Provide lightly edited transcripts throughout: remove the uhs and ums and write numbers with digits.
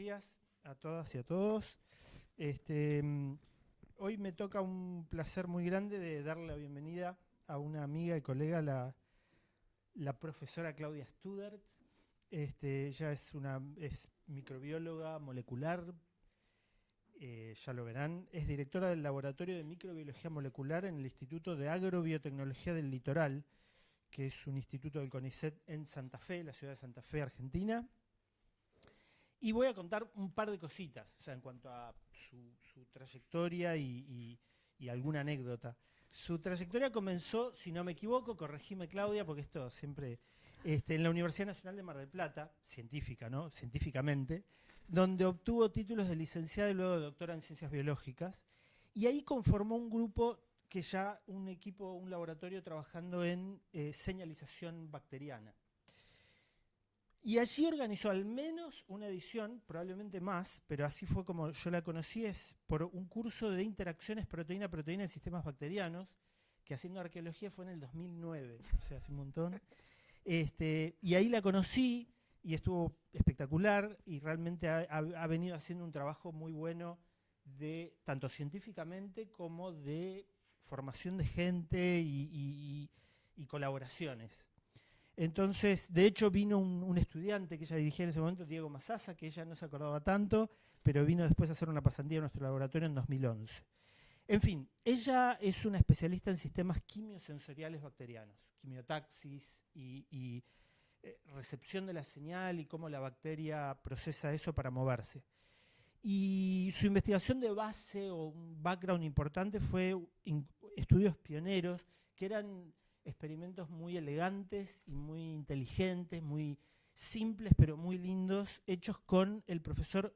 días a todas y a todos. Hoy me toca un placer muy grande de darle la bienvenida a una amiga y colega, la profesora Claudia Studert. Ella es microbióloga molecular, ya lo verán. Es directora del Laboratorio de Microbiología Molecular en el Instituto de Agrobiotecnología del Litoral, que es un instituto del CONICET en Santa Fe, la ciudad de Santa Fe, Argentina. Y voy a contar un par de cositas, o sea, en cuanto a su trayectoria y alguna anécdota. Su trayectoria comenzó, si no me equivoco, corregime Claudia, porque esto siempre, en la Universidad Nacional de Mar del Plata, científica, ¿no? Científicamente, donde obtuvo títulos de licenciada y luego de doctora en ciencias biológicas. Y ahí conformó un grupo un laboratorio trabajando en señalización bacteriana. Y allí organizó al menos una edición, probablemente más, pero así fue como yo la conocí, es por un curso de interacciones proteína-proteína en sistemas bacterianos, que haciendo arqueología fue en el 2009, o sea, hace un montón. Y ahí la conocí y estuvo espectacular y realmente ha venido haciendo un trabajo muy bueno tanto científicamente como de formación de gente y colaboraciones. Entonces, de hecho, vino un estudiante que ella dirigía en ese momento, Diego Masasa, que ella no se acordaba tanto, pero vino después a hacer una pasantía en nuestro laboratorio en 2011. En fin, ella es una especialista en sistemas quimiosensoriales bacterianos, quimiotaxis y recepción de la señal y cómo la bacteria procesa eso para moverse. Y su investigación de base o un background importante fue estudios pioneros que eran experimentos muy elegantes y muy inteligentes, muy simples pero muy lindos, hechos con el profesor,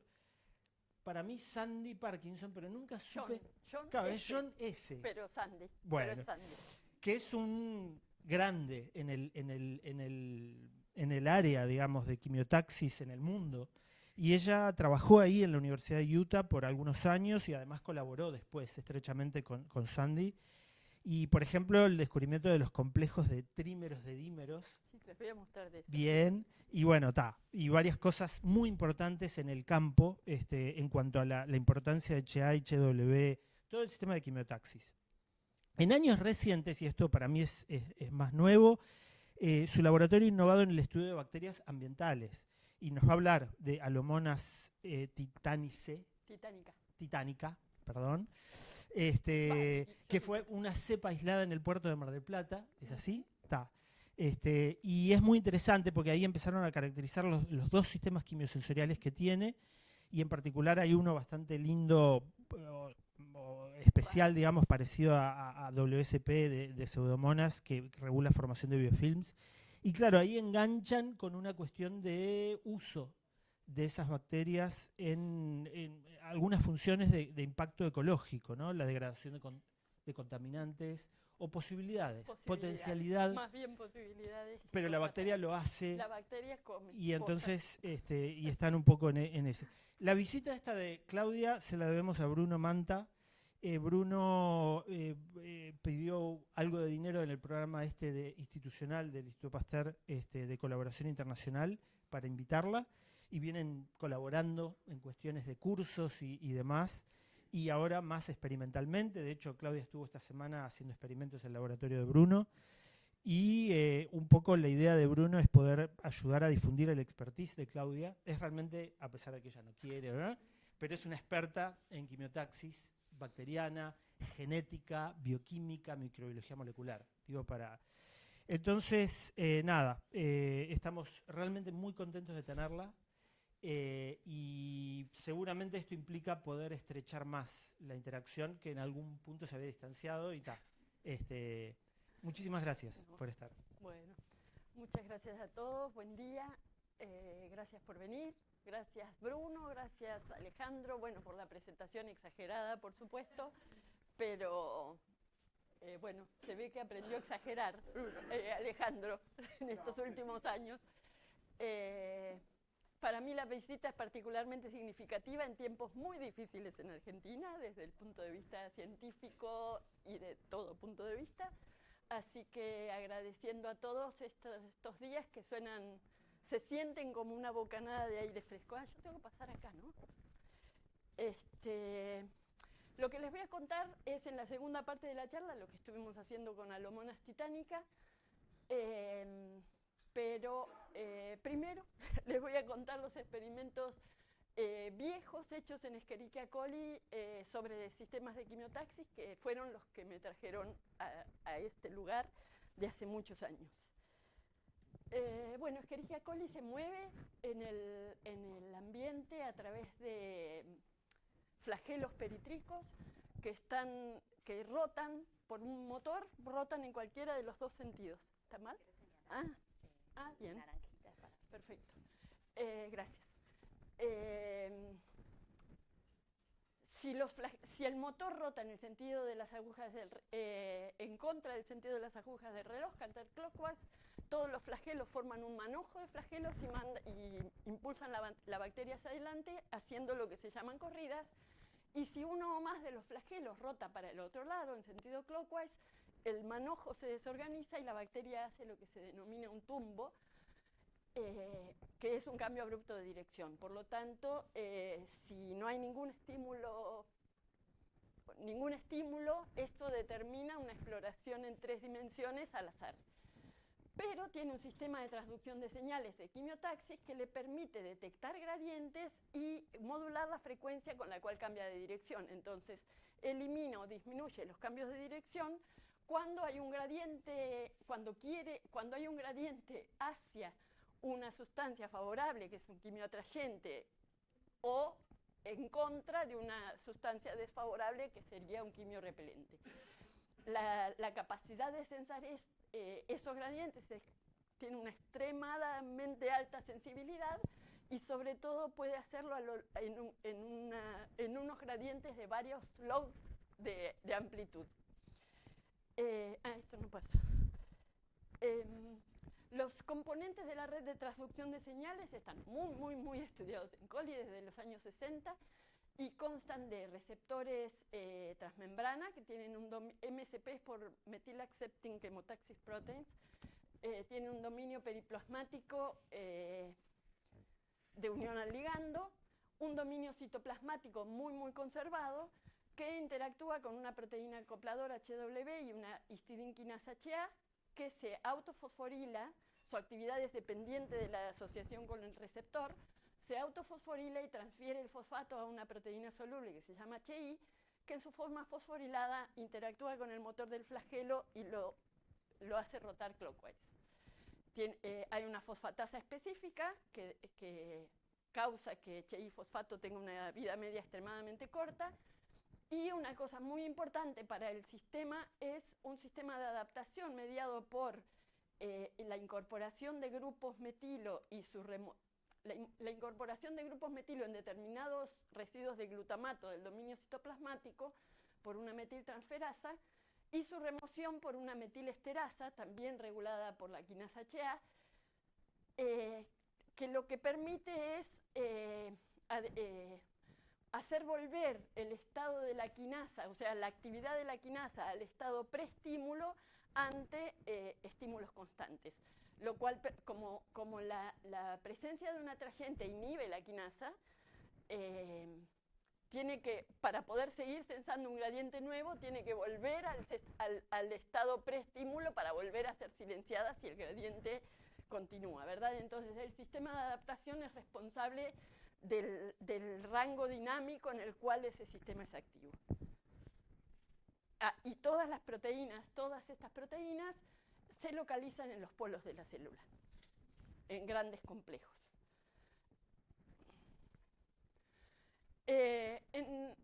para mí Sandy Parkinson, pero nunca supe... John claro, S. es John S. Pero Sandy. Bueno, pero es Sandy. Que es un grande en el área, digamos, de quimiotaxis en el mundo. Y ella trabajó ahí en la Universidad de Utah por algunos años y además colaboró después estrechamente con Sandy. Y, por ejemplo, el descubrimiento de los complejos de trímeros de dímeros. Sí, les voy a mostrar de eso. Bien, y bueno, y varias cosas muy importantes en el campo en cuanto a la importancia de HA, HW, todo el sistema de quimiotaxis. En años recientes, y esto para mí es más nuevo, su laboratorio ha innovado en el estudio de bacterias ambientales. Y nos va a hablar de Alomonas titánica, perdón, que fue una cepa aislada en el puerto de Mar del Plata, ¿es así? Está. Y es muy interesante porque ahí empezaron a caracterizar los dos sistemas quimiosensoriales que tiene, y en particular hay uno bastante lindo, especial, digamos, parecido a WSP de Pseudomonas, que regula formación de biofilms. Y claro, ahí enganchan con una cuestión de uso de esas bacterias en algunas funciones de impacto ecológico, ¿no? La degradación de contaminantes o posibilidades, potencialidad. Más bien posibilidades. Pero la bacteria lo hace. La bacteria come. Y entonces y están un poco en ese. La visita esta de Claudia se la debemos a Bruno Manta. Bruno pidió algo de dinero en el programa institucional del Instituto Pasteur de colaboración internacional para invitarla, y vienen colaborando en cuestiones de cursos y demás, y ahora más experimentalmente. De hecho, Claudia estuvo esta semana haciendo experimentos en el laboratorio de Bruno, y un poco la idea de Bruno es poder ayudar a difundir el expertise de Claudia. Es realmente, a pesar de que ella no quiere, ¿verdad?, pero es una experta en quimiotaxis bacteriana, genética, bioquímica, microbiología molecular. Entonces, estamos realmente muy contentos de tenerla, y seguramente esto implica poder estrechar más la interacción, que en algún punto se había distanciado, y muchísimas gracias por estar. Bueno, muchas gracias a todos, buen día, gracias por venir. Gracias Bruno, gracias Alejandro, bueno, por la presentación exagerada, por supuesto, pero bueno, se ve que aprendió a exagerar Alejandro en estos últimos años. Para mí la visita es particularmente significativa en tiempos muy difíciles en Argentina, desde el punto de vista científico y de todo punto de vista, así que agradeciendo a todos estos días que suenan se sienten como una bocanada de aire fresco. Yo tengo que pasar acá, ¿no? Lo que les voy a contar es en la segunda parte de la charla lo que estuvimos haciendo con Alomonas titánica, pero primero les voy a contar los experimentos viejos hechos en Escherichia coli sobre sistemas de quimiotaxis, que fueron los que me trajeron a este lugar de hace muchos años. Bueno, Escherichia coli se mueve en el ambiente a través de flagelos peritricos que rotan por un motor, rotan en cualquiera de los dos sentidos. ¿Está mal? Bien. Perfecto. Gracias. Si el motor rota en el sentido de las agujas en contra del sentido de las agujas del reloj, counterclockwise, todos los flagelos forman un manojo de flagelos y impulsan la bacteria hacia adelante, haciendo lo que se llaman corridas. Y si uno o más de los flagelos rota para el otro lado, en sentido clockwise, el manojo se desorganiza y la bacteria hace lo que se denomina un tumbo, que es un cambio abrupto de dirección. Por lo tanto, si no hay ningún estímulo, esto determina una exploración en 3 dimensiones al azar. Pero tiene un sistema de transducción de señales de quimiotaxis que le permite detectar gradientes y modular la frecuencia con la cual cambia de dirección. Entonces, elimina o disminuye los cambios de dirección cuando hay un gradiente, cuando hay un gradiente hacia una sustancia favorable, que es un quimioatrayente, o en contra de una sustancia desfavorable, que sería un quimiorrepelente. La capacidad de censar esos gradientes tiene una extremadamente alta sensibilidad y sobre todo puede hacerlo en unos gradientes de varios logs de amplitud. Esto no pasa. Los componentes de la red de transducción de señales están muy estudiados en coli desde los años 60 y constan de receptores transmembrana que tienen un MSP por Methyl Accepting Chemotaxis Proteins, tienen un dominio periplasmático de unión al ligando, un dominio citoplasmático muy conservado que interactúa con una proteína acopladora HW y una histidinquinasa HA que se autofosforila, su actividad es dependiente de la asociación con el receptor, se autofosforila y transfiere el fosfato a una proteína soluble que se llama HI, que en su forma fosforilada interactúa con el motor del flagelo y lo hace rotar clockwise. Hay una fosfatasa específica que causa que HI fosfato tenga una vida media extremadamente corta. Y una cosa muy importante para el sistema es un sistema de adaptación mediado por la incorporación de grupos metilo y la incorporación de grupos metilo en determinados residuos de glutamato del dominio citoplasmático por una metiltransferasa y su remoción por una metilesterasa, también regulada por la quinasa HA, que lo que permite es hacer volver el estado de la quinasa, o sea, la actividad de la quinasa al estado preestímulo ante estímulos constantes. Lo cual, como la presencia de un atrayente inhibe la quinasa, para poder seguir sensando un gradiente nuevo, tiene que volver al estado preestímulo para volver a ser silenciada si el gradiente continúa, ¿verdad? Entonces, el sistema de adaptación es responsable del rango dinámico en el cual ese sistema es activo. Y todas estas proteínas se localizan en los polos de la célula, en grandes complejos. En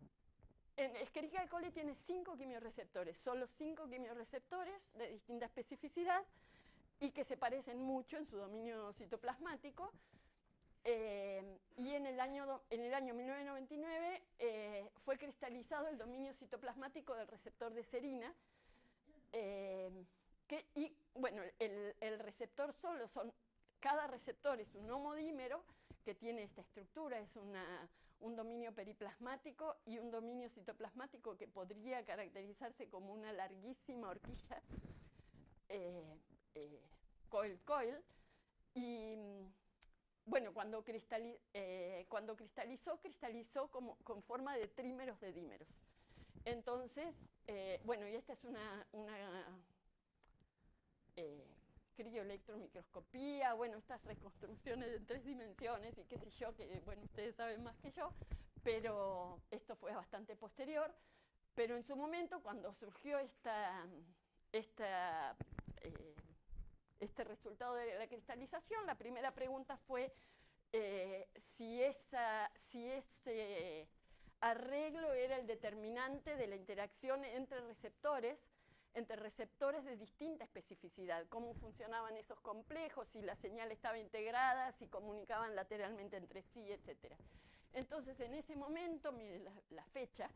Escherichia coli tiene 5 quimiorreceptores, solo 5 quimiorreceptores de distinta especificidad y que se parecen mucho en su dominio citoplasmático. Y en el año 1999 fue cristalizado el dominio citoplasmático del receptor de serina. El receptor cada receptor es un homodímero que tiene esta estructura, es un dominio periplasmático y un dominio citoplasmático que podría caracterizarse como una larguísima horquilla coil-coil. Y bueno, cuando cristalizó con forma de trímeros de dímeros. Entonces, bueno, y esta es una crioelectromicroscopía, bueno, estas reconstrucciones en 3 dimensiones y qué sé yo, que bueno, ustedes saben más que yo, pero esto fue bastante posterior. Pero en su momento, cuando surgió este resultado de la cristalización, la primera pregunta fue si ese arreglo era el determinante de la interacción entre receptores de distinta especificidad, cómo funcionaban esos complejos, si la señal estaba integrada, si comunicaban lateralmente entre sí, etc. Entonces, en ese momento, mire la fecha,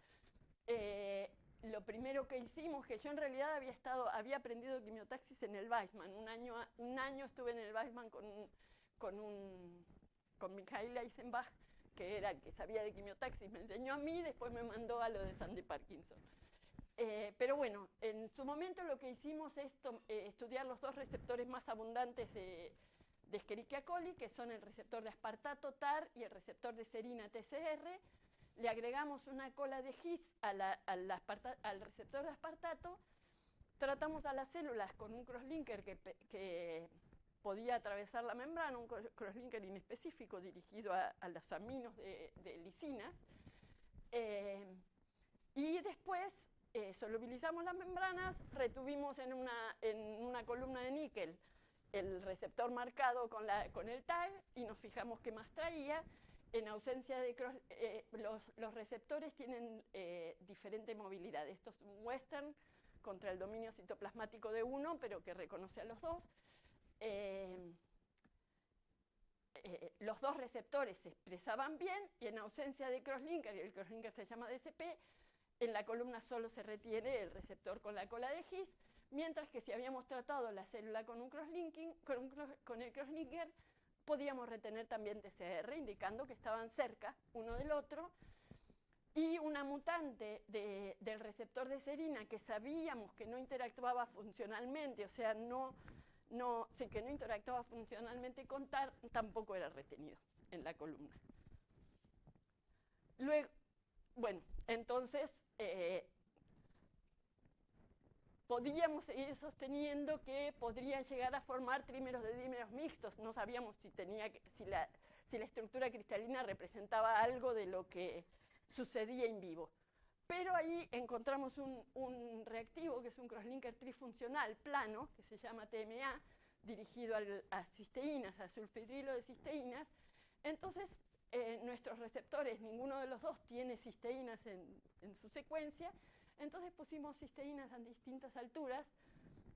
lo primero que hicimos, que yo en realidad había aprendido quimiotaxis en el Weizmann, un año estuve en el Weizmann con Mikhail Eisenbach, que sabía de quimiotaxis, me enseñó a mí, después me mandó a lo de Sandy Parkinson. Pero bueno, en su momento lo que hicimos es estudiar los 2 receptores más abundantes de Escherichia coli, que son el receptor de aspartato TAR y el receptor de serina TCR. Le agregamos una cola de His al receptor de aspartato, tratamos a las células con un crosslinker que podía atravesar la membrana, un crosslinker inespecífico dirigido a los aminos de lisinas, y después solubilizamos las membranas, retuvimos en una columna de níquel el receptor marcado con el tag y nos fijamos qué más traía. En ausencia de los receptores tienen diferente movilidad. Esto es un western contra el dominio citoplasmático de uno, pero que reconoce a los dos. Los 2 receptores se expresaban bien y en ausencia de crosslinker, y el crosslinker se llama DSP, en la columna solo se retiene el receptor con la cola de His, mientras que si habíamos tratado la célula con el crosslinker, podíamos retener también TCR, indicando que estaban cerca uno del otro, y una mutante del receptor de serina que sabíamos que no interactuaba funcionalmente, o sea, que no interactuaba funcionalmente con TAR, tampoco era retenido en la columna. Luego, bueno, entonces podíamos seguir sosteniendo que podrían llegar a formar trímeros de dímeros mixtos. No sabíamos si la estructura cristalina representaba algo de lo que sucedía in vivo. Pero ahí encontramos un reactivo que es un crosslinker trifuncional plano, que se llama TMA, dirigido a cisteínas, a sulfidrilo de cisteínas. Entonces, nuestros receptores, ninguno de los 2 tiene cisteínas en su secuencia, entonces pusimos cisteínas a distintas alturas,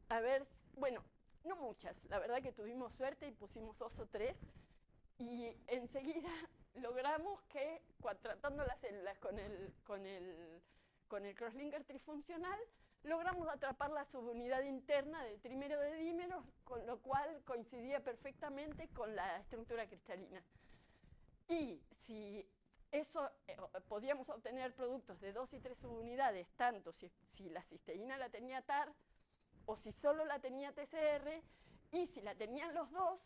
a ver, bueno, no muchas, la verdad que tuvimos suerte y pusimos 2 o 3, y enseguida logramos que, tratando las células con el crosslinker trifuncional, logramos atrapar la subunidad interna del trímero de dímeros, con lo cual coincidía perfectamente con la estructura cristalina. Y si eso podíamos obtener productos de 2 y 3 subunidades, tanto si la cisteína la tenía TAR o si solo la tenía TCR, y si la tenían los 2,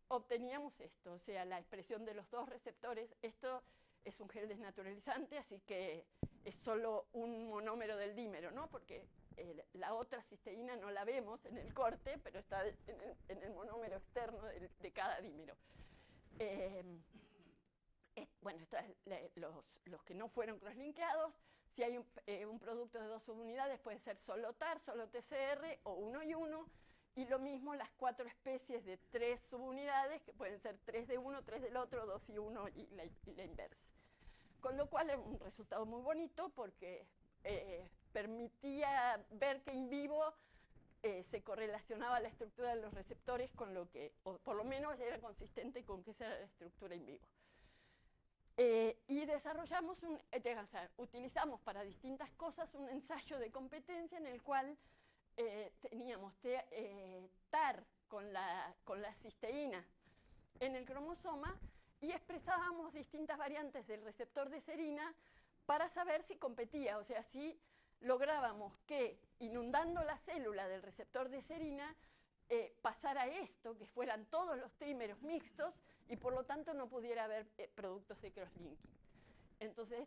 obteníamos esto, o sea, la expresión de los 2 receptores. Esto es un gel desnaturalizante, así que es solo un monómero del dímero, ¿no? Porque la otra cisteína no la vemos en el corte, pero está en el monómero externo de cada dímero. Bueno, los que no fueron crosslinkeados, si hay un producto de 2 subunidades, puede ser solo TAR, solo TCR o 1 y 1, y lo mismo las 4 especies de 3 subunidades, que pueden ser 3 de uno, 3 del otro, 2 y 1 y la inversa. Con lo cual es un resultado muy bonito porque permitía ver que in vivo se correlacionaba la estructura de los receptores con lo que, o por lo menos era consistente con que esa era la estructura in vivo. Y desarrollamos utilizamos para distintas cosas un ensayo de competencia en el cual teníamos TAR con la cisteína en el cromosoma y expresábamos distintas variantes del receptor de serina para saber si competía, o sea, si lográbamos que inundando la célula del receptor de serina pasara esto, que fueran todos los trímeros mixtos y por lo tanto no pudiera haber productos de crosslinking. Entonces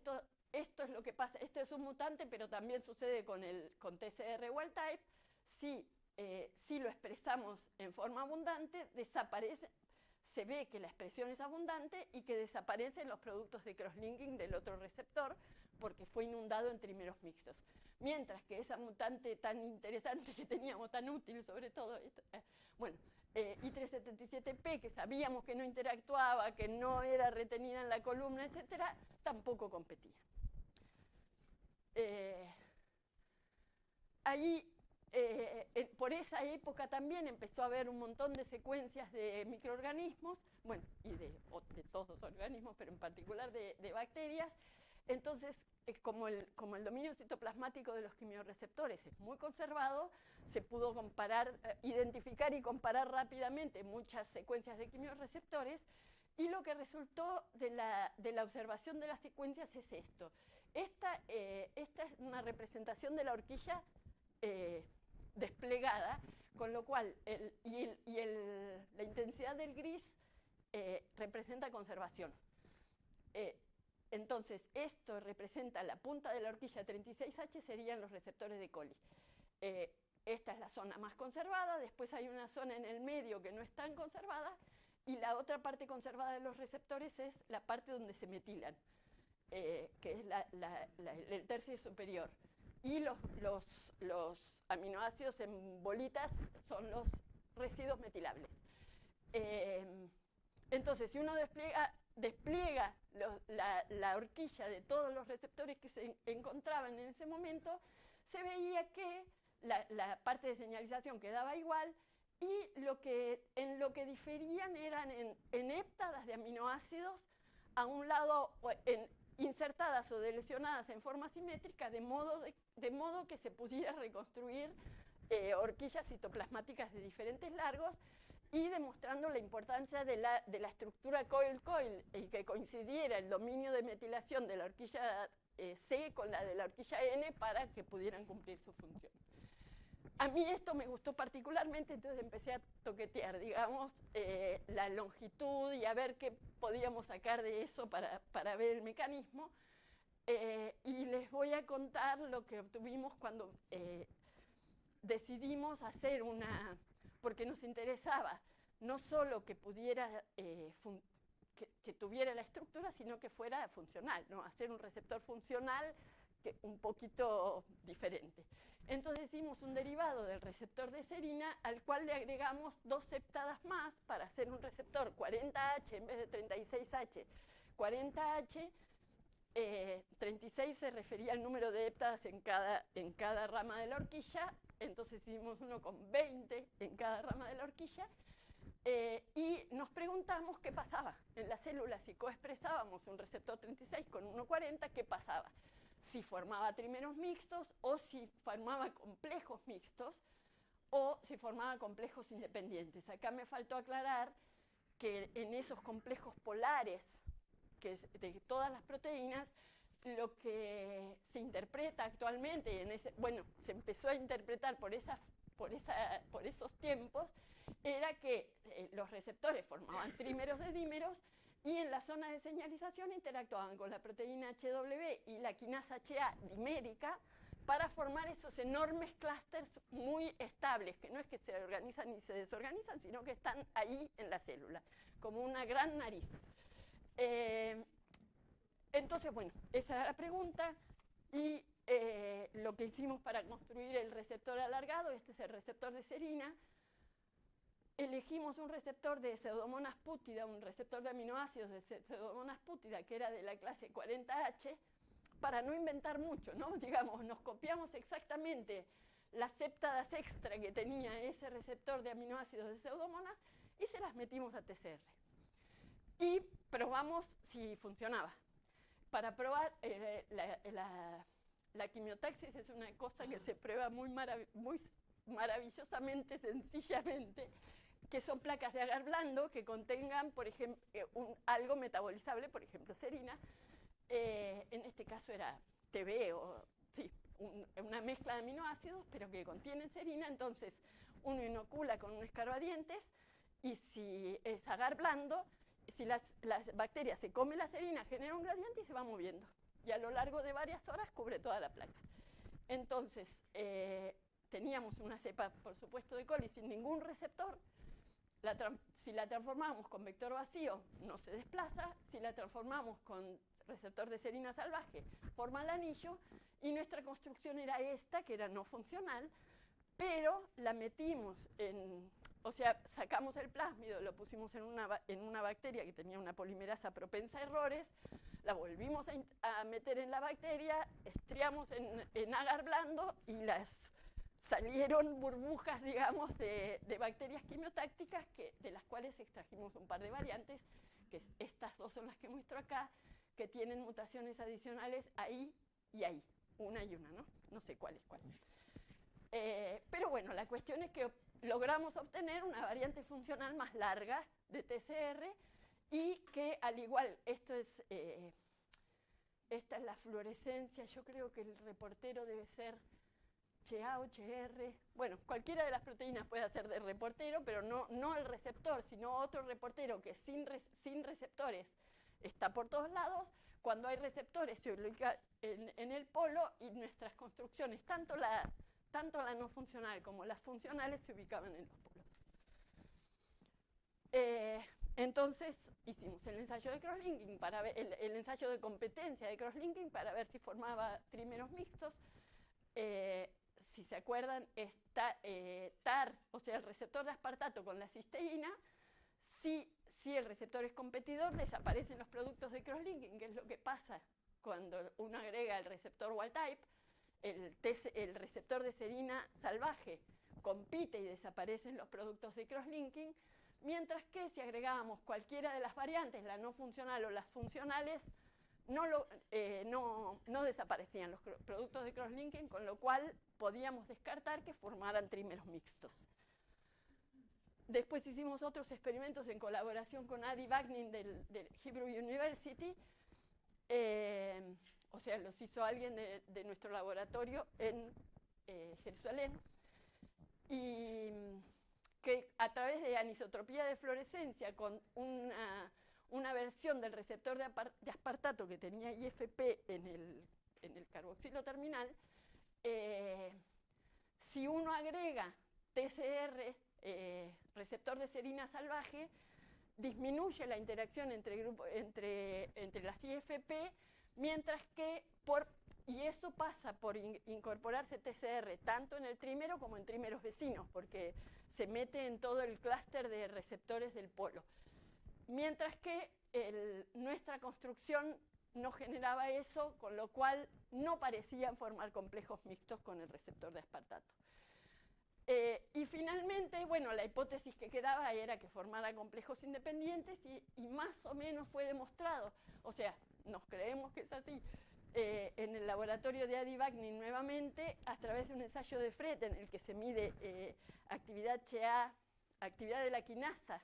esto es lo que pasa. Este es un mutante, pero también sucede con TCR wild type. Si lo expresamos en forma abundante, desaparece, se ve que la expresión es abundante y que desaparecen los productos de crosslinking del otro receptor porque fue inundado en trímeros mixtos. Mientras que esa mutante tan interesante que teníamos, tan útil sobre todo, bueno, I377P, que sabíamos que no interactuaba, que no era retenida en la columna, etcétera, tampoco competía. Ahí, por esa época también empezó a haber un montón de secuencias de microorganismos, bueno, y de todos los organismos, pero en particular de bacterias. Entonces, como el dominio citoplasmático de los quimiorreceptores es muy conservado, se pudo identificar y comparar rápidamente muchas secuencias de quimiorreceptores, y lo que resultó de la observación de las secuencias es esto. Esta es una representación de la horquilla desplegada, con lo cual la intensidad del gris representa conservación. Entonces, esto representa la punta de la horquilla 36H, serían los receptores de coli. Esta es la zona más conservada, después hay una zona en el medio que no es tan conservada, y la otra parte conservada de los receptores es la parte donde se metilan, que es el tercio superior. Y los aminoácidos en bolitas son los residuos metilables. Entonces, si uno despliega la horquilla de todos los receptores que se encontraban en ese momento, se veía que la parte de señalización quedaba igual, y en lo que diferían eran en héptadas de aminoácidos, a un lado insertadas o delecionadas en forma simétrica, de modo que se pudiera reconstruir horquillas citoplasmáticas de diferentes largos, y demostrando la importancia de la estructura coil-coil, y que coincidiera el dominio de metilación de la horquilla C con la de la horquilla N para que pudieran cumplir su función. A mí esto me gustó particularmente, entonces empecé a toquetear, digamos, la longitud y a ver qué podíamos sacar de eso para ver el mecanismo. Y les voy a contar lo que obtuvimos cuando decidimos hacer porque nos interesaba no solo que pudiera, que tuviera la estructura, sino que fuera funcional, ¿no? Hacer un receptor funcional un poquito diferente. Entonces hicimos un derivado del receptor de serina, al cual le agregamos 2 heptadas más para hacer un receptor 40H en vez de 36H. 40H, 36 se refería al número de heptadas en cada rama de la horquilla, entonces hicimos uno con 20 en cada rama de la horquilla, y nos preguntamos qué pasaba en las células si coexpresábamos un receptor 36 con uno 40, qué pasaba. Si formaba trímeros mixtos, o si formaba complejos mixtos, o si formaba complejos independientes. Acá me faltó aclarar que en esos complejos polares de todas las proteínas, lo que se interpreta actualmente, se empezó a interpretar por esos tiempos, era que los receptores formaban trímeros de dímeros, y en la zona de señalización interactuaban con la proteína HW y la quinasa HA dimérica para formar esos enormes clústeres muy estables, que no es que se organizan ni se desorganizan, sino que están ahí en la célula, como una gran nariz. Entonces, bueno, esa era la pregunta, y lo que hicimos para construir el receptor alargado, este es el receptor de serina. Elegimos un receptor de Pseudomonas putida, un receptor de aminoácidos de Pseudomonas putida, que era de la clase 40H, para no inventar mucho, ¿no? Digamos, nos copiamos exactamente las heptadas extra que tenía ese receptor de aminoácidos de Pseudomonas y se las metimos a TCR. Y probamos si funcionaba. Para probar, la quimiotaxis es una cosa que se prueba muy maravillosamente, sencillamente, que son placas de agar blando que contengan, por ejemplo, algo metabolizable, por ejemplo, serina. En este caso era TB, una mezcla de aminoácidos, pero que contienen serina. Entonces, uno inocula con un escarbadientes, y si es agar blando, si las bacterias se comen la serina, genera un gradiente y se va moviendo. Y a lo largo de varias horas cubre toda la placa. Entonces, teníamos una cepa, por supuesto, de coli sin ningún receptor. Si la transformamos con vector vacío, no se desplaza. Si la transformamos con receptor de serina salvaje, forma el anillo. Y nuestra construcción era esta, que era no funcional, pero la metimos o sea, sacamos el plásmido, lo pusimos en una bacteria que tenía una polimerasa propensa a errores, la volvimos a meter en la bacteria, estriamos en agar blando y salieron burbujas, digamos, de bacterias quimiotácticas de las cuales extrajimos un par de variantes, que estas dos son las que muestro acá, que tienen mutaciones adicionales ahí y ahí, una y una, ¿no? No sé cuál es cuál. Pero bueno, la cuestión es que logramos obtener una variante funcional más larga de TCR y que al igual, esta es la fluorescencia, yo creo que el reportero debe ser CHA o CHR, bueno, cualquiera de las proteínas puede ser de reportero, pero no el receptor, sino otro reportero que sin receptores está por todos lados. Cuando hay receptores se ubica en el polo y nuestras construcciones, tanto la no funcional como las funcionales, se ubicaban en los polos. Entonces hicimos el ensayo de crosslinking, el ensayo de competencia de crosslinking para ver si formaba trímeros mixtos. Si se acuerdan, TAR, o sea, el receptor de aspartato con la cisteína, si el receptor es competidor, desaparecen los productos de crosslinking, que es lo que pasa cuando uno agrega el receptor wild type. El receptor de serina salvaje compite y desaparecen los productos de crosslinking, mientras que si agregábamos cualquiera de las variantes, la no funcional o las funcionales, no desaparecían los productos de crosslinking, con lo cual podíamos descartar que formaran trímeros mixtos. Después hicimos otros experimentos en colaboración con Adi Wagner del Hebrew University. O sea, los hizo alguien de nuestro laboratorio en Jerusalén, y que a través de anisotropía de fluorescencia con una versión del receptor de aspartato que tenía IFP en el carboxilo terminal, si uno agrega TCR, receptor de serina salvaje, disminuye la interacción entre las IFP, mientras que y eso pasa por incorporarse TCR tanto en el trímero como en trímeros vecinos, porque se mete en todo el clúster de receptores del polo. Mientras que nuestra construcción no generaba eso, con lo cual no parecían formar complejos mixtos con el receptor de aspartato. Y finalmente, bueno, la hipótesis que quedaba era que formara complejos independientes y más o menos fue demostrado. O sea, nos creemos que es así. En el laboratorio de Adi Wagner nuevamente, a través de un ensayo de Fred en el que se mide actividad CHA, actividad de la quinasa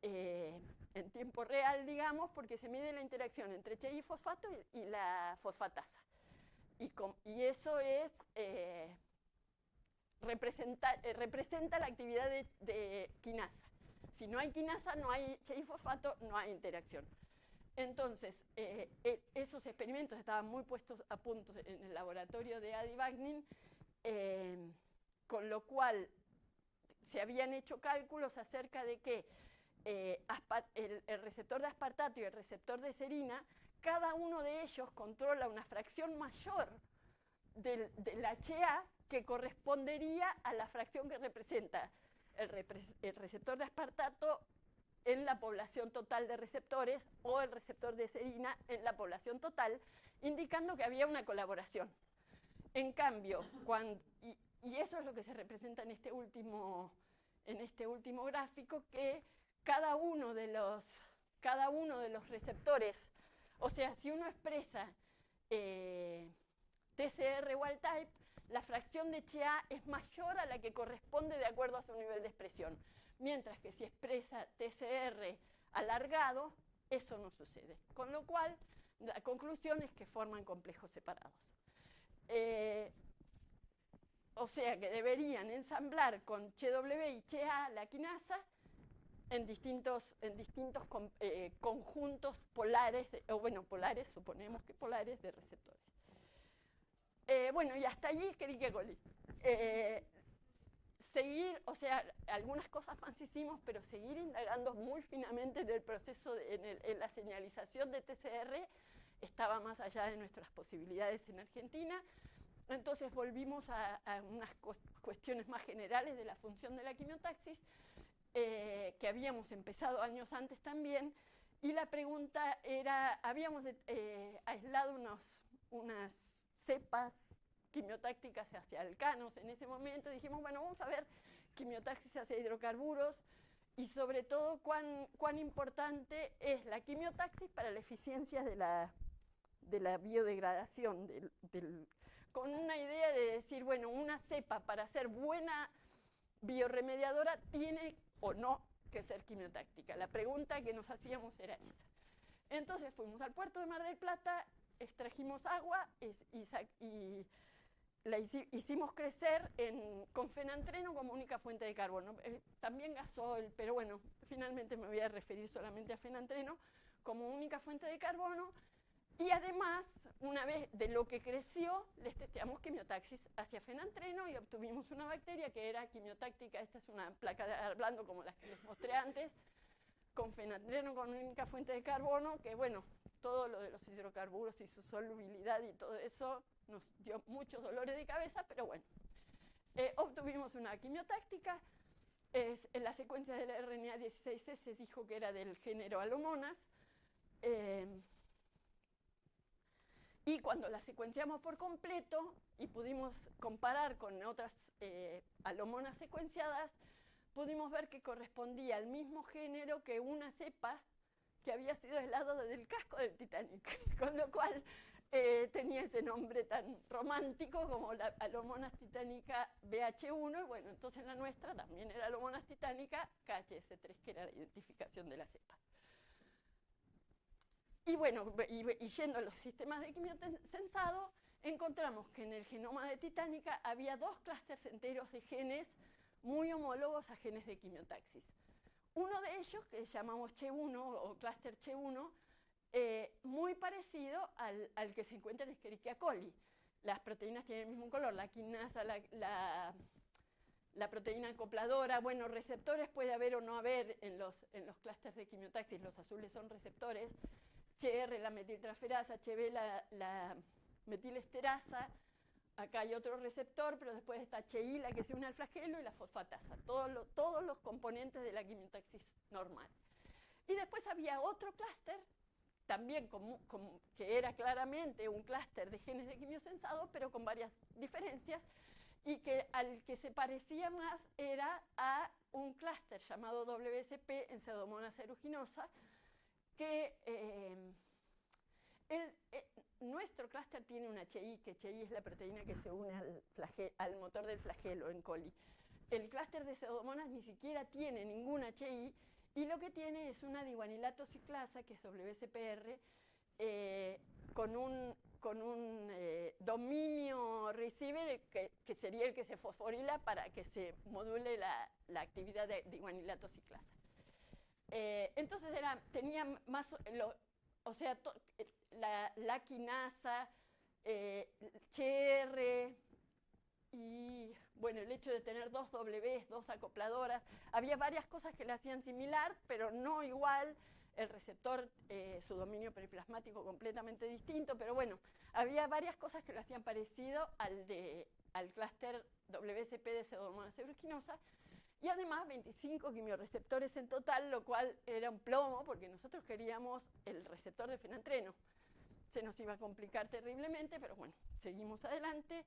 en tiempo real, digamos, porque se mide la interacción entre CHA y fosfato y la fosfatasa. Y eso es... representa la actividad de quinasa. Si no hay quinasa, no hay CHI-fosfato, no hay interacción. Entonces, esos experimentos estaban muy puestos a punto en el laboratorio de Adi Wagner, con lo cual se habían hecho cálculos acerca de que el receptor de aspartato y el receptor de serina, cada uno de ellos controla una fracción mayor del HA que correspondería a la fracción que representa el receptor de aspartato en la población total de receptores o el receptor de serina en la población total, indicando que había una colaboración. En cambio, y eso es lo que se representa en este último gráfico, que cada uno de los receptores, o sea, si uno expresa TCR wild type, la fracción de CHA es mayor a la que corresponde de acuerdo a su nivel de expresión. Mientras que si expresa TCR alargado, eso no sucede. Con lo cual, la conclusión es que forman complejos separados. O sea que deberían ensamblar con CW y CHA la quinasa, en distintos conjuntos polares, polares, suponemos que polares, de receptores. Bueno, y hasta allí Escherichia coli. Seguir, o sea, algunas cosas más hicimos, pero seguir indagando muy finamente en el proceso, en la señalización de TCR, estaba más allá de nuestras posibilidades en Argentina. Entonces volvimos a unas cuestiones más generales de la función de la quimiotaxis, que habíamos empezado años antes también, y la pregunta era, habíamos aislado unas cepas quimiotácticas hacia alcanos en ese momento, dijimos, bueno, vamos a ver quimiotaxis hacia hidrocarburos, y sobre todo cuán importante es la quimiotaxis para la eficiencia de la biodegradación, con una idea de decir, bueno, una cepa para ser buena biorremediadora tiene o no que ser quimiotáctica. La pregunta que nos hacíamos era esa. Entonces fuimos al puerto de Mar del Plata, extrajimos agua y la hicimos crecer con fenantreno como única fuente de carbono. También gasol, pero bueno, finalmente me voy a referir solamente a fenantreno como única fuente de carbono. Y además, una vez de lo que creció, les testeamos quimiotaxis hacia fenantreno y obtuvimos una bacteria que era quimiotáctica. Esta es una placa de hablando como las que les mostré antes, con fenantreno con única fuente de carbono, que bueno, todo lo de los hidrocarburos y su solubilidad y todo eso nos dio muchos dolores de cabeza, pero bueno. Obtuvimos una quimiotáctica. En la secuencia de la RNA 16C se dijo que era del género Alomonas. Y cuando la secuenciamos por completo y pudimos comparar con otras alomonas secuenciadas, pudimos ver que correspondía al mismo género que una cepa que había sido aislada del casco del Titanic, con lo cual tenía ese nombre tan romántico como la Alomonas titanica BH1, y bueno, entonces la nuestra también era Alomonas titanica KHS3, que era la identificación de la cepa. Y bueno, y yendo a los sistemas de quimiosensado, encontramos que en el genoma de Titanica había 2 clústeres enteros de genes muy homólogos a genes de quimiotaxis. Uno de ellos, que llamamos CHE1 o clúster CHE1, muy parecido al que se encuentra en Escherichia coli. Las proteínas tienen el mismo color, la quinasa, la proteína acopladora, bueno, receptores puede haber o no haber en los clústeres de quimiotaxis, los azules son receptores, CHR, la metiltransferasa, HB, la metilesterasa, acá hay otro receptor, pero después está HI, la que se une al flagelo, y la fosfatasa, todos los componentes de la quimiotaxis normal. Y después había otro clúster, también que era claramente un clúster de genes de quimiosensado, pero con varias diferencias, y que al que se parecía más era a un clúster llamado WSP en Pseudomonas aeruginosa, que nuestro clúster tiene una HI, que HI es la proteína que se une al motor del flagelo en coli. El clúster de Pseudomonas ni siquiera tiene ninguna HI, y lo que tiene es una diguanilato ciclasa, que es WSPR, con un dominio receiver que sería el que se fosforila para que se module la actividad de diguanilato ciclasa. Entonces tenía más, o sea, la quinasa, CHR, y bueno, el hecho de tener 2 Ws, 2 acopladoras, había varias cosas que le hacían similar, pero no igual. El receptor, su dominio periplasmático completamente distinto, pero bueno, había varias cosas que lo hacían parecido al clúster WSP de Pseudomonas aeruginosa, y además 25 quimioreceptores en total, lo cual era un plomo, porque nosotros queríamos el receptor de fenantreno. Se nos iba a complicar terriblemente, pero bueno, seguimos adelante.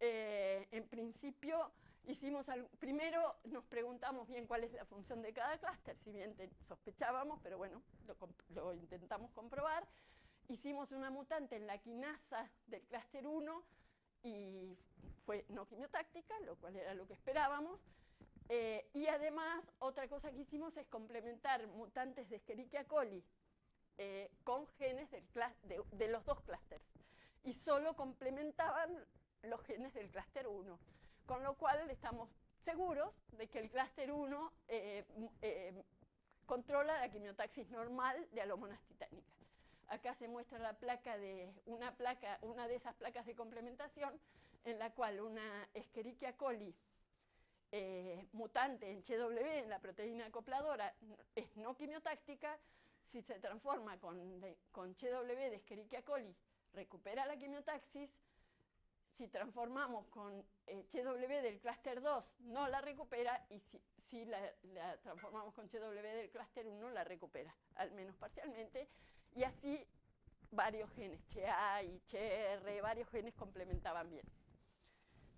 En principio, primero nos preguntamos bien cuál es la función de cada clúster, si bien sospechábamos, pero bueno, lo intentamos comprobar. Hicimos una mutante en la quinasa del clúster 1 y fue no quimiotáctica, lo cual era lo que esperábamos. Y además, otra cosa que hicimos es complementar mutantes de Escherichia coli con genes de los 2 clústeres, y solo complementaban los genes del clúster 1, con lo cual estamos seguros de que el clúster 1 controla la quimiotaxis normal de Alomonas titánica. Acá se muestra la placa de una de esas placas de complementación en la cual una Escherichia coli mutante en CW, en la proteína acopladora, es no quimiotáctica. Si se transforma con CW de Escherichia coli, recupera la quimiotaxis. Si transformamos con CW del clúster 2, no la recupera, y si la transformamos con CW del clúster 1, la recupera, al menos parcialmente, y así varios genes, CHEA y CHR, varios genes complementaban bien,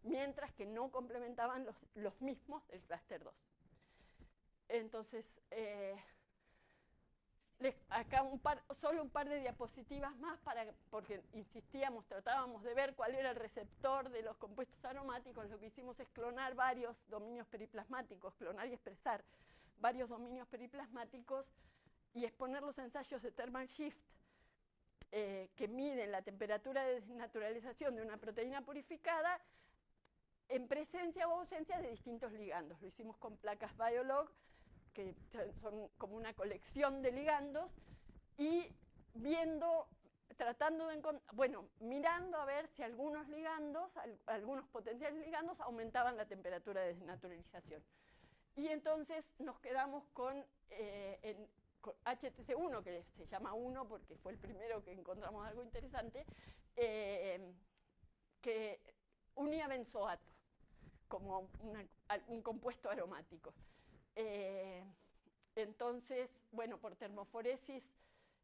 mientras que no complementaban los mismos del clúster 2. Entonces, acá solo un par de diapositivas más, porque insistíamos, tratábamos de ver cuál era el receptor de los compuestos aromáticos. Lo que hicimos es clonar varios dominios periplasmáticos, clonar y expresar varios dominios periplasmáticos y exponer los ensayos de thermal shift que miden la temperatura de desnaturalización de una proteína purificada en presencia o ausencia de distintos ligandos. Lo hicimos con placas Biolog, que son como una colección de ligandos, y tratando de encontrar, mirando a ver si algunos ligandos, algunos potenciales ligandos, aumentaban la temperatura de desnaturalización. Y entonces nos quedamos con HTC1, que se llama 1 porque fue el primero que encontramos algo interesante, que unía benzoato como un compuesto aromático. Entonces, por termoforesis,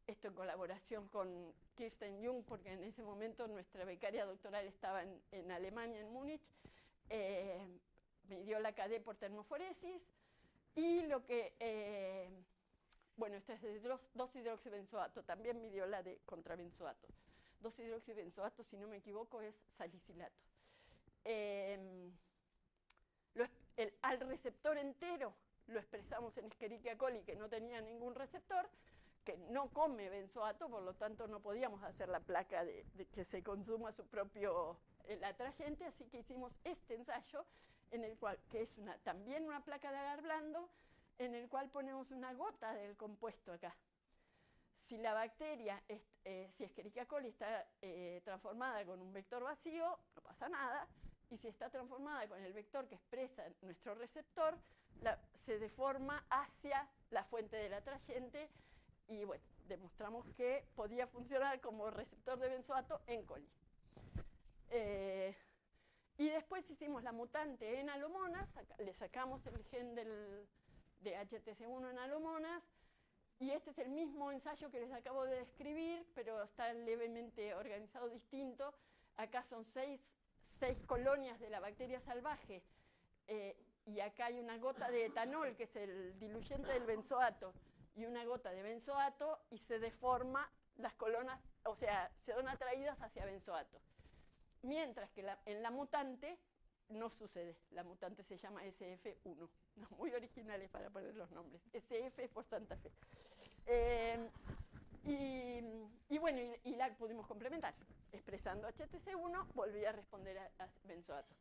esto en colaboración con Kirsten Jung, porque en ese momento nuestra becaria doctoral estaba en Alemania, en Múnich, midió la KD por termoforesis, y lo que, esto es de 2-hidroxibenzoato, también midió la de contrabenzoato. 2-hidroxibenzoato, si no me equivoco, es salicilato. Al receptor entero lo expresamos en Escherichia coli, que no tenía ningún receptor, que no come benzoato, por lo tanto no podíamos hacer la placa de que se consuma su propio atrayente, así que hicimos este ensayo, en el cual, que es también una placa de agar blando, en el cual ponemos una gota del compuesto acá. Si la bacteria, si Escherichia coli está transformada con un vector vacío, no pasa nada, y si está transformada con el vector que expresa nuestro receptor, se deforma hacia la fuente del atrayente, y demostramos que podía funcionar como receptor de benzoato en coli. Y después hicimos la mutante en alomonas, le sacamos el gen de HTC1 en alomonas, y este es el mismo ensayo que les acabo de describir, pero está levemente organizado distinto. Acá son seis colonias de la bacteria salvaje, y acá hay una gota de etanol, que es el diluyente del benzoato, y una gota de benzoato, y se deforma las colonas, o sea, se son atraídas hacia benzoato. Mientras que en la mutante no sucede. La mutante se llama SF1. No, muy originales para poner los nombres. SF por Santa Fe. Y la pudimos complementar. Expresando HTC1, volví a responder a benzoato.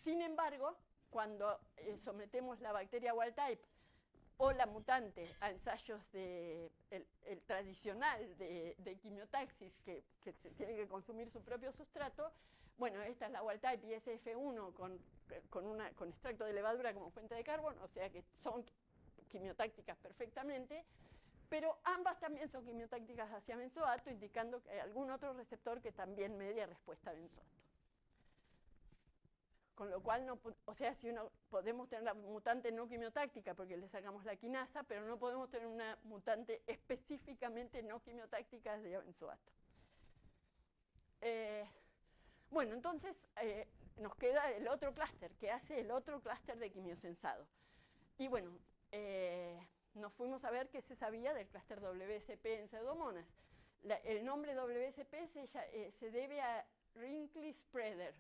Sin embargo, cuando sometemos la bacteria wild type o la mutante a ensayos el tradicional de quimiotaxis, que se tiene que consumir su propio sustrato, esta es la wild type y SF1 con extracto de levadura como fuente de carbono, o sea que son quimiotácticas perfectamente, pero ambas también son quimiotácticas hacia benzoato, indicando que hay algún otro receptor que también media respuesta a benzoato. Con lo cual, podemos tener la mutante no quimiotáctica porque le sacamos la quinasa, pero no podemos tener una mutante específicamente no quimiotáctica hacia benzoato. Entonces nos queda el otro clúster, que hace el otro clúster de quimiosensado. Y nos fuimos a ver qué se sabía del clúster WSP en pseudomonas. El nombre WSP se debe a Wrinkly Spreader.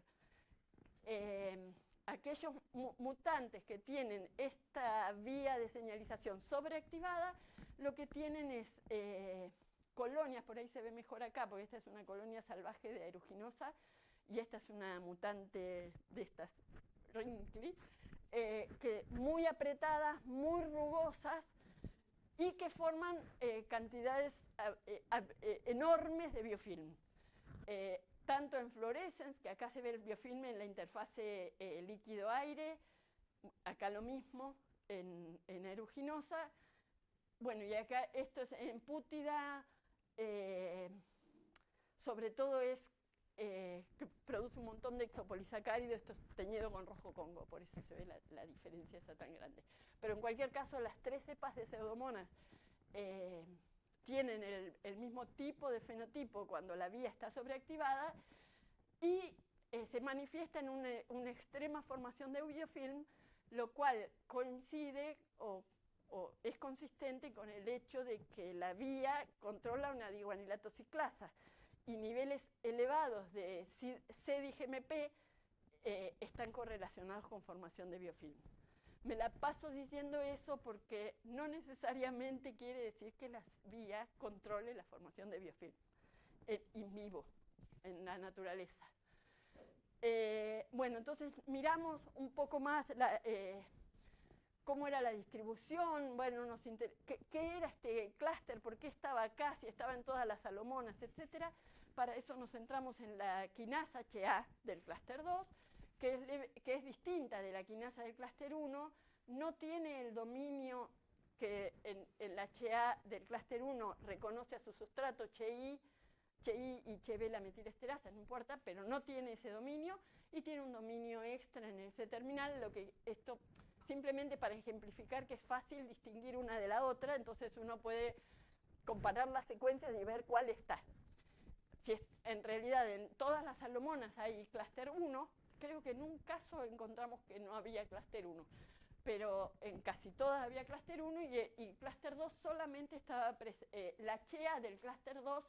Aquellos mutantes que tienen esta vía de señalización sobreactivada, lo que tienen es colonias, por ahí se ve mejor acá, porque esta es una colonia salvaje de aeruginosa, y esta es una mutante de estas Wrinkly, que muy apretadas, muy rugosas, y que forman cantidades enormes de biofilm. Tanto en fluorescence, que acá se ve el biofilm en la interfase líquido-aire, acá lo mismo en aeruginosa. Bueno, y acá esto es en pútida, sobre todo es que produce un montón de exopolisacáridos, esto es teñido con rojo Congo, por eso se ve la diferencia esa tan grande. Pero en cualquier caso, las 3 cepas de Pseudomonas tienen el mismo tipo de fenotipo cuando la vía está sobreactivada y se manifiesta en una extrema formación de biofilm, lo cual coincide o es consistente con el hecho de que la vía controla una diguanilato ciclasa y niveles elevados de CDIGMP están correlacionados con formación de biofilm. Me la paso diciendo eso porque no necesariamente quiere decir que la vía controle la formación de biofilm in vivo, en la naturaleza. Bueno, entonces miramos un poco más cómo era la distribución, bueno, qué era este clúster, por qué estaba acá, si estaba en todas las salomonas, etc. Para eso nos centramos en la quinasa HA del clúster 2, que es distinta de la quinasa del clúster 1, no tiene el dominio que en la HA del clúster 1 reconoce a su sustrato CHI y CHB la metilesterasa, no importa, pero no tiene ese dominio y tiene un dominio extra en el C-terminal, lo que esto simplemente para ejemplificar que es fácil distinguir una de la otra, entonces uno puede comparar las secuencias y ver cuál está. Si en realidad en todas las salomonas hay clúster 1, creo que en un caso encontramos que no había clúster 1, pero en casi todas había clúster 1 y clúster 2 solamente estaba la CHEA del clúster 2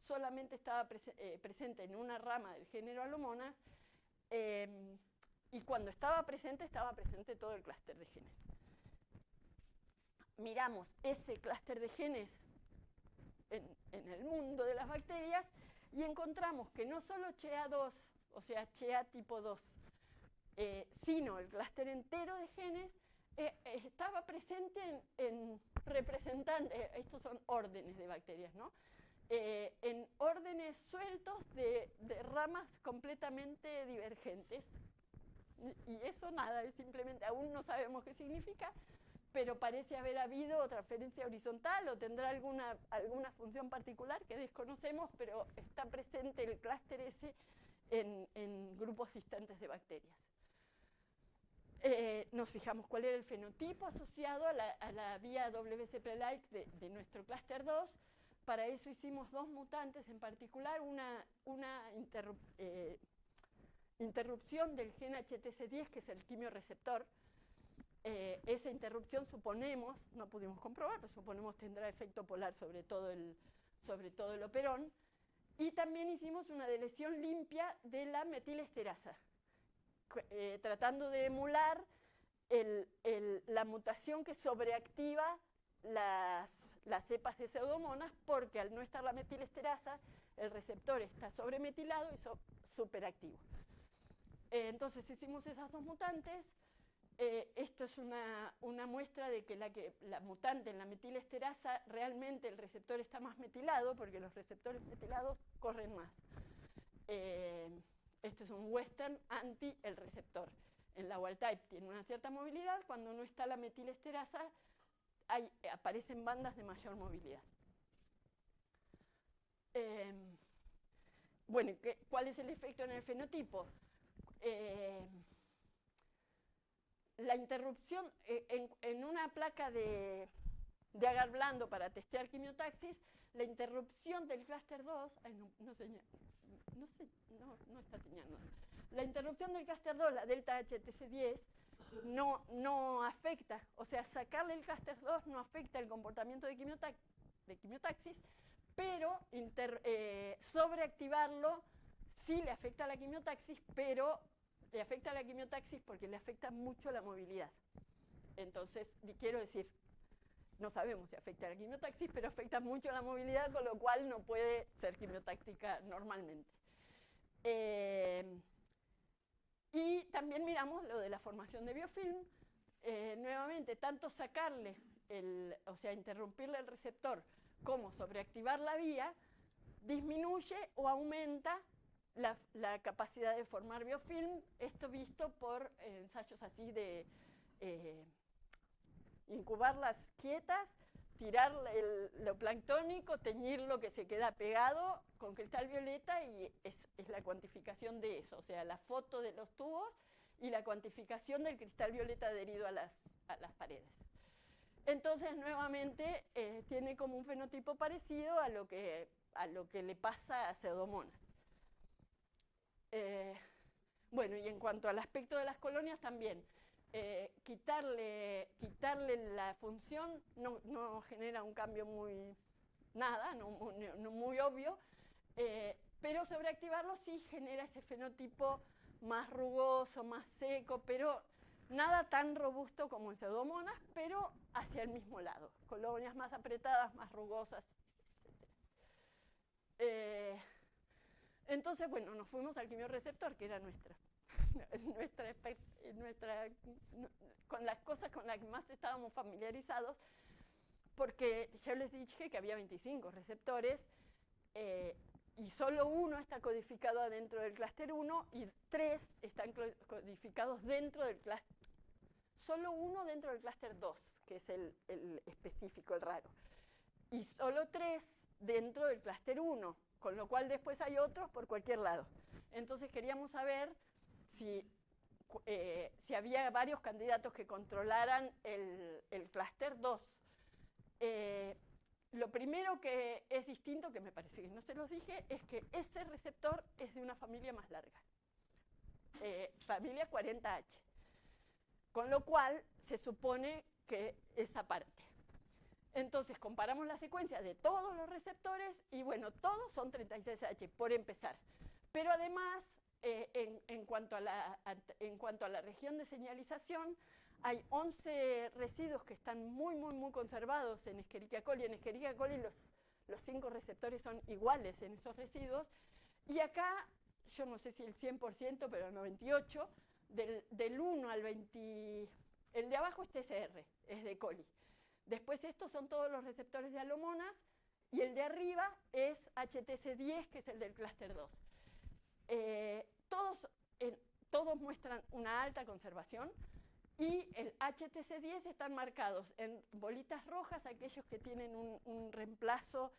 solamente estaba presente en una rama del género Alomonas, y cuando estaba presente todo el clúster de genes. Miramos ese clúster de genes en el mundo de las bacterias y encontramos que no solo CHEA2, o sea, CHEA tipo 2, sino el clúster entero de genes estaba presente en representantes, estos son órdenes de bacterias, ¿no? En órdenes sueltos de ramas completamente divergentes. Y eso nada, es simplemente, aún no sabemos qué significa, pero parece haber habido transferencia horizontal o tendrá alguna función particular que desconocemos, pero está presente el clúster ese en grupos distantes de bacterias. Nos fijamos cuál era el fenotipo asociado a la vía WCP-like de nuestro clúster 2. Para eso hicimos 2 mutantes en particular, una interrupción del gen HTC10, que es el quimioreceptor. Esa interrupción suponemos, no pudimos comprobar, pero suponemos tendrá efecto polar sobre todo el operón. Y también hicimos una deleción limpia de la metilesterasa, tratando de emular la mutación que sobreactiva las cepas de Pseudomonas, porque al no estar la metilesterasa, el receptor está sobremetilado y superactivo. Entonces hicimos esas 2 mutantes. Esto es una muestra de que la mutante en la metilesterasa, realmente el receptor está más metilado, porque los receptores metilados corren más. Esto es un western anti el receptor. En la wild type tiene una cierta movilidad, cuando no está la metilesterasa aparecen bandas de mayor movilidad. Bueno, ¿cuál es el efecto en el fenotipo? La interrupción en una placa de agar blando para testear quimiotaxis, la interrupción del clúster 2, no está señalando. La interrupción del clúster 2, la delta HTC10, no afecta, o sea, sacarle el clúster 2 no afecta el comportamiento de quimiotaxis, pero sobreactivarlo sí le afecta a la quimiotaxis, pero le afecta a la quimiotaxis porque le afecta mucho la movilidad. Entonces, quiero decir, no sabemos si afecta a la quimiotaxis, pero afecta mucho la movilidad, con lo cual no puede ser quimiotáctica normalmente. Y también miramos lo de la formación de biofilm. Nuevamente, tanto sacarle o sea, interrumpirle el receptor como sobreactivar la vía, disminuye o aumenta la capacidad de formar biofilm, esto visto por ensayos así de incubarlas quietas, tirar lo planctónico, teñirlo que se queda pegado con cristal violeta y es la cuantificación de eso, o sea, la foto de los tubos y la cuantificación del cristal violeta adherido a las paredes. Entonces, nuevamente, tiene como un fenotipo parecido a lo que le pasa a Pseudomonas. Bueno, y en cuanto al aspecto de las colonias también, quitarle la función no genera un cambio muy obvio, pero sobreactivarlo sí genera ese fenotipo más rugoso, más seco, pero nada tan robusto como en Pseudomonas, pero hacia el mismo lado, colonias más apretadas, más rugosas, etc. Entonces, bueno, nos fuimos al quimioreceptor, que era con las cosas con las que más estábamos familiarizados, porque yo les dije que había 25 receptores y solo uno está codificado adentro del clúster 1 y 3 están codificados dentro del clúster. Solo uno dentro del clúster 2, que es el específico, el raro. Y solo 3 dentro del clúster 1, con lo cual después hay otros por cualquier lado. Entonces queríamos saber si había varios candidatos que controlaran el clúster 2. Lo primero que es distinto, que me parece que no se los dije, es que ese receptor es de una familia más larga, familia 40H, con lo cual se supone que esa parte. Entonces comparamos la secuencia de todos los receptores y bueno, todos son 36H, por empezar. Pero además, en cuanto a la región de señalización, hay 11 residuos que están muy conservados en Escherichia coli. En Escherichia coli los 5 receptores son iguales en esos residuos. Y acá, yo no sé si el 100%, pero el 98%, del 1 al 20, el de abajo es TCR, es de coli. Después estos son todos los receptores de alomonas y el de arriba es HTC10, que es el del clúster 2. Todos muestran una alta conservación y el HTC10 están marcados en bolitas rojas, aquellos que tienen un reemplazo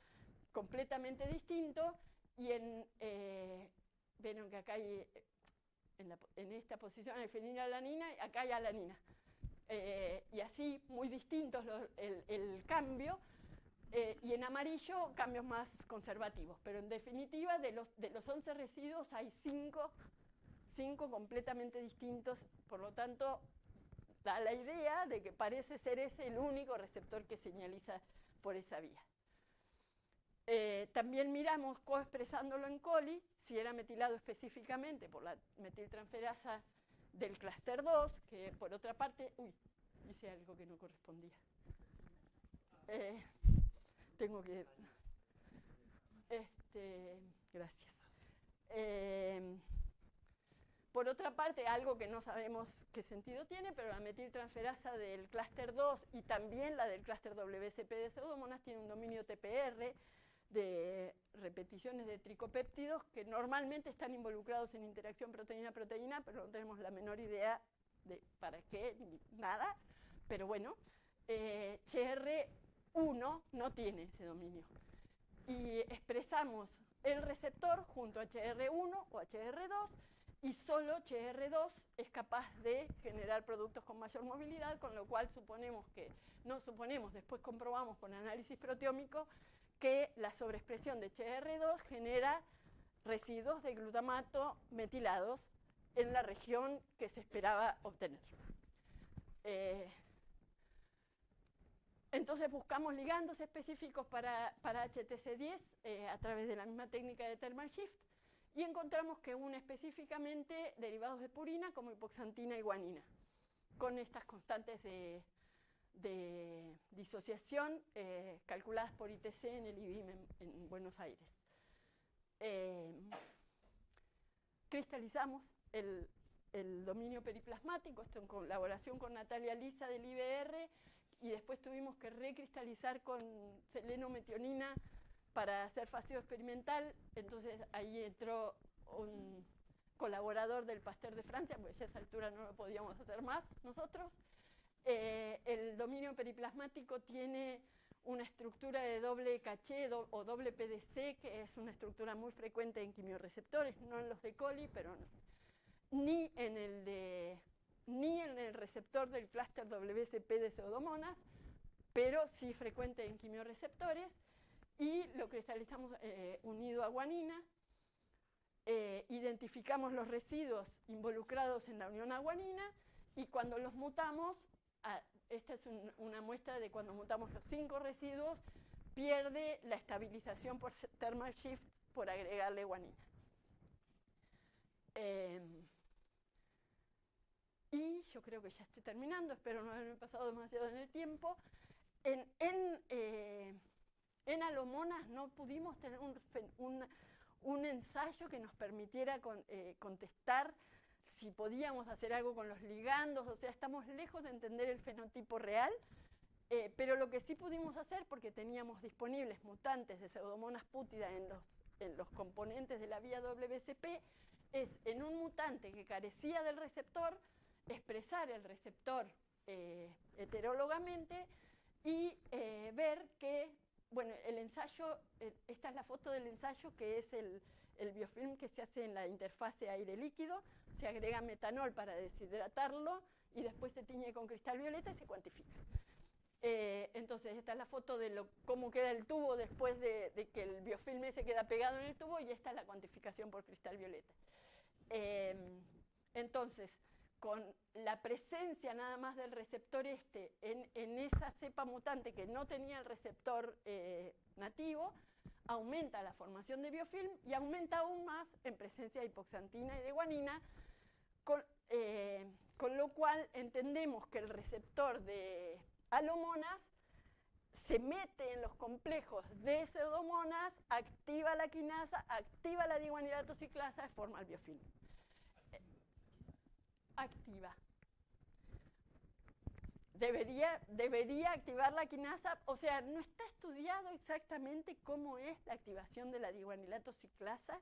completamente distinto, y vieron que acá hay, en esta posición hay fenilalanina, acá hay alanina. Y así, muy distintos el cambio, y en amarillo cambios más conservativos, pero en definitiva de los 11 residuos hay 5 completamente distintos, por lo tanto da la idea de que parece ser ese el único receptor que señaliza por esa vía. También miramos coexpresándolo en coli, si era metilado específicamente por la metiltransferasa del clúster 2, que por otra parte, hice algo que no correspondía. Tengo que... gracias. Por otra parte, algo que no sabemos qué sentido tiene, pero la metiltransferasa del clúster 2 y también la del clúster WCP de Pseudomonas tiene un dominio TPR de repeticiones de tricopéptidos que normalmente están involucrados en interacción proteína-proteína, pero no tenemos la menor idea de para qué, ni nada. Pero bueno, CR1 no tiene ese dominio. Y expresamos el receptor junto a HR1 o HR2, y solo HR2 es capaz de generar productos con mayor movilidad, con lo cual después comprobamos con análisis proteómico que la sobreexpresión de HR2 genera residuos de glutamato metilados en la región que se esperaba obtener. Entonces buscamos ligandos específicos para HTC10 a través de la misma técnica de thermal shift y encontramos que une específicamente derivados de purina como hipoxantina y guanina, con estas constantes de disociación calculadas por ITC en el IBIM en Buenos Aires. Cristalizamos el dominio periplasmático, esto en colaboración con Natalia Lisa del IBR y después tuvimos que recristalizar con selenometionina para hacer faseo experimental. Entonces ahí entró un colaborador del Pasteur de Francia, porque ya a esa altura no lo podíamos hacer más nosotros. El dominio periplasmático tiene una estructura de doble caché o doble PDC, que es una estructura muy frecuente en quimiorreceptores, no en los de coli, pero no, ni en el receptor del clúster WSP de pseudomonas, pero sí frecuente en quimiorreceptores, y lo cristalizamos unido a guanina. Identificamos los residuos involucrados en la unión a guanina, y cuando los mutamos, esta es una muestra de cuando mutamos los 5 residuos, pierde la estabilización por thermal shift por agregarle guanina. Y yo creo que ya estoy terminando, espero no haberme pasado demasiado en el tiempo. En alomonas no pudimos tener un ensayo que nos permitiera contestar si podíamos hacer algo con los ligandos, o sea, estamos lejos de entender el fenotipo real, pero lo que sí pudimos hacer, porque teníamos disponibles mutantes de Pseudomonas putida en los componentes de la vía WSP, es en un mutante que carecía del receptor, expresar el receptor heterólogamente y ver que, bueno, el ensayo, esta es la foto del ensayo, que es el biofilm que se hace en la interfase aire-líquido. Se agrega metanol para deshidratarlo y después se tiñe con cristal violeta y se cuantifica. Entonces esta es la foto de cómo queda el tubo después de que el biofilm se queda pegado en el tubo, y esta es la cuantificación por cristal violeta. Entonces, con la presencia nada más del receptor en esa cepa mutante que no tenía el receptor nativo, aumenta la formación de biofilm y aumenta aún más en presencia de hipoxantina y de guanina, con lo cual entendemos que el receptor de alomonas se mete en los complejos de pseudomonas, activa la quinasa, activa la diguanilato ciclasa y forma el biofilm. Activa. Debería activar la quinasa, o sea, no está estudiado exactamente cómo es la activación de la diguanilato ciclasa,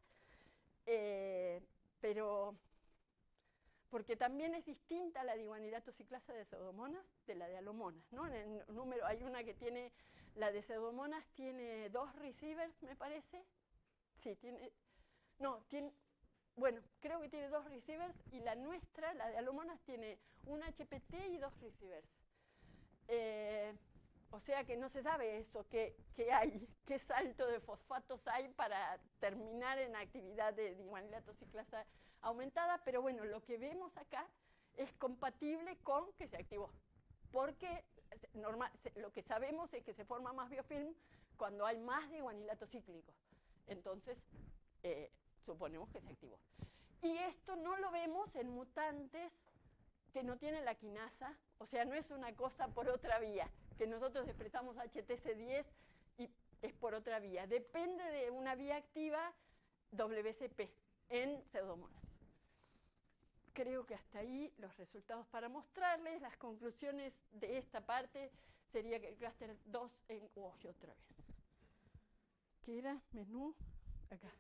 pero porque también es distinta la diguanilato ciclasa de pseudomonas de la de alomonas, ¿no? En el número hay una que tiene, la de pseudomonas tiene 2 receivers, me parece. Sí, bueno, creo que tiene 2 receivers, y la nuestra, la de alomonas, tiene un HPT y 2 receivers. O sea que no se sabe eso, qué hay, qué salto de fosfatos hay para terminar en actividad de diguanilato ciclasa aumentada, pero bueno, lo que vemos acá es compatible con que se activó, porque lo que sabemos es que se forma más biofilm cuando hay más diguanilato cíclico. Entonces, suponemos que se activó. Y esto no lo vemos en mutantes que no tienen la quinasa, o sea, no es una cosa por otra vía, que nosotros expresamos HTC10 y es por otra vía. Depende de una vía activa WSP en pseudomonas. Creo que hasta ahí los resultados para mostrarles. Las conclusiones de esta parte sería que el clúster 2 otra vez. ¿Qué era? Menú. Acá.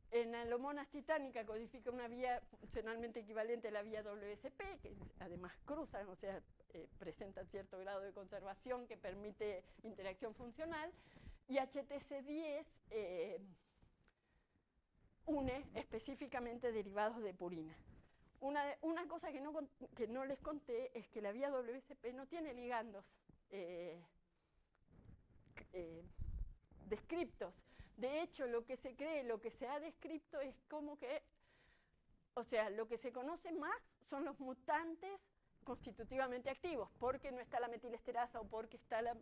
En alomonas titánica codifica una vía funcionalmente equivalente a la vía WSP, que además cruzan, o sea, presentan cierto grado de conservación que permite interacción funcional, y HTC10 une específicamente derivados de purina. Una cosa que no les conté es que la vía WSP no tiene ligandos descriptos. De hecho, lo que se cree, lo que se ha descrito es como que, o sea, lo que se conoce más son los mutantes constitutivamente activos, porque no está la metilesterasa o porque está la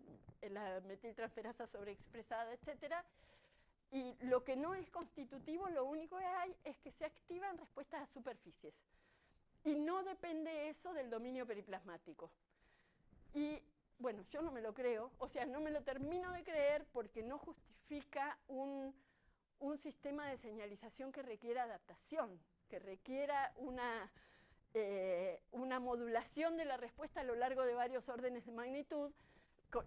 metiltransferasa sobreexpresada, etc. Y lo que no es constitutivo, lo único que hay es que se activan respuestas a superficies. Y no depende eso del dominio periplasmático. Y bueno, yo no me lo creo, o sea, no me lo termino de creer porque no justifica un sistema de señalización que requiera adaptación, que requiera una modulación de la respuesta a lo largo de varios órdenes de magnitud,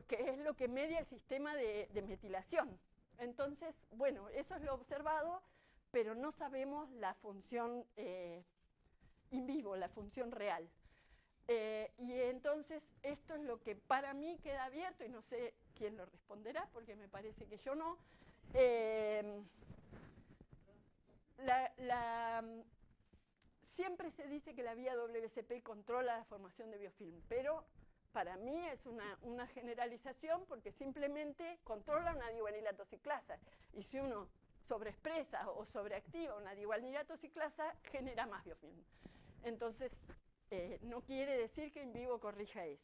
que es lo que media el sistema de metilación. Entonces, bueno, eso es lo observado, pero no sabemos la función in vivo, la función real. Y entonces esto es lo que para mí queda abierto, y no sé quién lo responderá, porque me parece que yo no. Siempre se dice que la vía WCP controla la formación de biofilm, pero para mí es una generalización, porque simplemente controla una diguanilata ciclasa, y si uno sobreexpresa o sobreactiva una diguanilata ciclasa, genera más biofilm. Entonces, no quiere decir que in vivo corrija eso.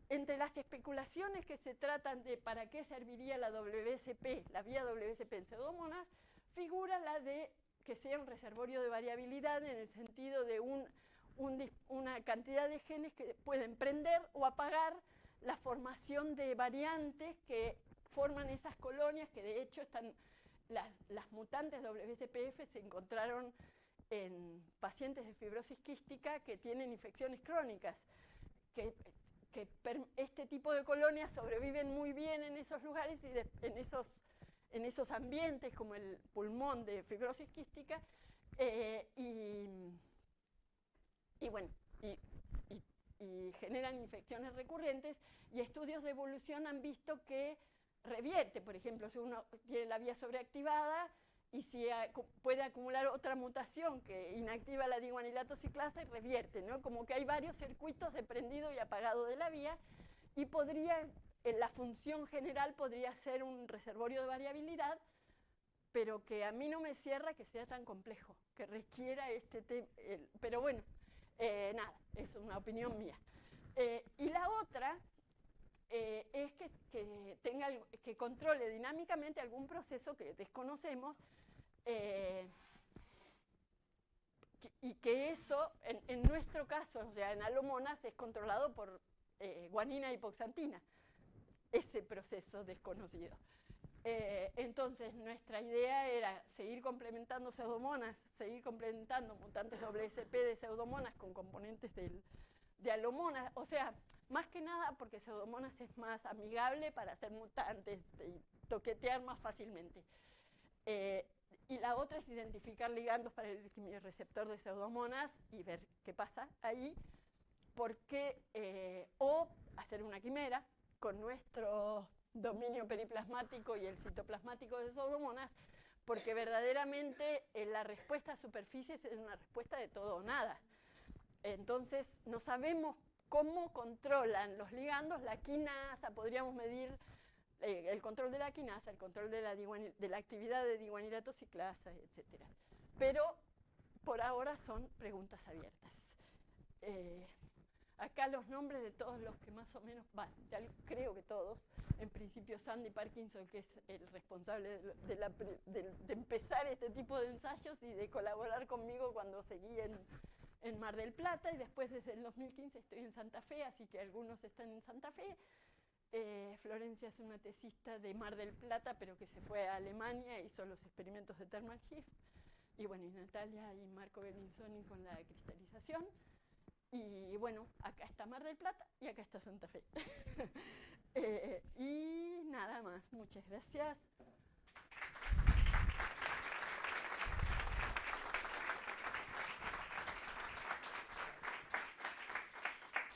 Entre las especulaciones que se tratan de para qué serviría la WCP, la vía WCP en pseudomonas, figura la de que sea un reservorio de variabilidad, en el sentido de una cantidad de genes que pueden prender o apagar la formación de variantes que forman esas colonias, que de hecho están, las mutantes WCPF se encontraron en pacientes de fibrosis quística que tienen infecciones crónicas, que este tipo de colonias sobreviven muy bien en esos lugares y en esos ambientes, como el pulmón de fibrosis quística, y generan infecciones recurrentes, y estudios de evolución han visto que revierte. Por ejemplo, si uno tiene la vía sobreactivada y si puede acumular otra mutación que inactiva la diguanilato ciclasa, y revierte, ¿no? Como que hay varios circuitos de prendido y apagado de la vía, y en la función general podría ser un reservorio de variabilidad, pero que a mí no me cierra que sea tan complejo, que requiera pero bueno, nada, es una opinión mía. Y la otra es que controle dinámicamente algún proceso que desconocemos, y que eso, en nuestro caso, o sea, en alomonas, es controlado por guanina hipoxantina, ese proceso desconocido. Entonces, nuestra idea era seguir complementando pseudomonas, seguir complementando mutantes WCP de pseudomonas con componentes de alomonas, o sea, más que nada porque pseudomonas es más amigable para hacer mutantes y toquetear más fácilmente. Y la otra es identificar ligandos para el receptor de pseudomonas y ver qué pasa ahí, o hacer una quimera con nuestro dominio periplasmático y el citoplasmático de pseudomonas, porque verdaderamente la respuesta a superficies es una respuesta de todo o nada. Entonces, no sabemos cómo controlan los ligandos. La quinasa, podríamos medir el control de la quinasa, el control de la actividad de diguanilato ciclasa, etc. Pero por ahora son preguntas abiertas. Acá los nombres de todos los que más o menos creo que todos, en principio Sandy Parkinson, que es el responsable de empezar este tipo de ensayos y de colaborar conmigo cuando seguí en Mar del Plata, y después desde el 2015 estoy en Santa Fe, así que algunos están en Santa Fe. Florencia es una tesista de Mar del Plata, pero que se fue a Alemania e hizo los experimentos de thermal shift. Y bueno, y Natalia y Marco Bellinzoni con la cristalización. Y bueno, acá está Mar del Plata y acá está Santa Fe. Y nada más, muchas gracias.